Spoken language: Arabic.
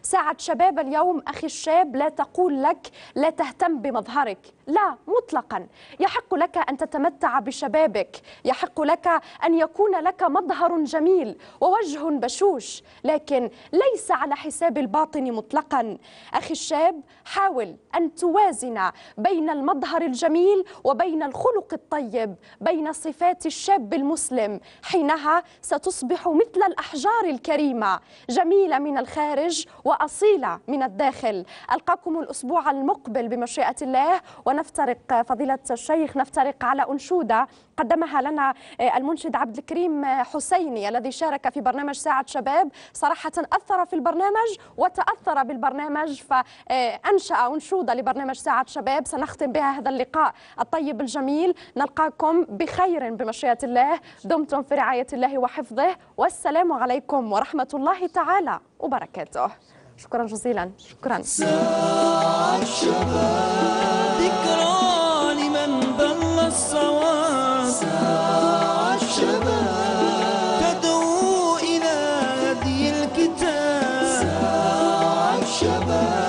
ساعة شباب اليوم أخي الشاب لا تقول لك لا تهتم بمظهرك، لا مطلقا. يحق لك أن تتمتع بشبابك، يحق لك أن يكون لك مظهر جميل ووجه بشوش، لكن ليس على حساب الباطن مطلقا. أخي الشاب حاول أن توازن بين المظهر الجميل وبين الخلق الطيب، بين صفات الشاب المسلم، حينها ستصبح مثل الأحجار الكريمة، جميلة من الخارج وأصيلة من الداخل. ألقاكم الأسبوع المقبل بمشيئة الله، ونفترق فضيلة الشيخ، نفترق على أنشودة قدمها لنا المنشد عبد الكريم حسيني الذي شارك في برنامج ساعة شباب. صراحة أثر في البرنامج وتأثر بالبرنامج، فأنشأ أنشودة لبرنامج ساعة شباب سنختم بها هذا اللقاء الطيب الجميل. نلقاكم بخير بمشيئة الله، دمتم في رعاية الله وحفظه، والسلام عليكم ورحمة الله تعالى وبركاته. شكرا جزيلا. شكرا. ساعة شباب، ذكرى لمن ضل الصواب. ساعة شباب، تدعو إلى هدي الكتاب. ساعة شباب.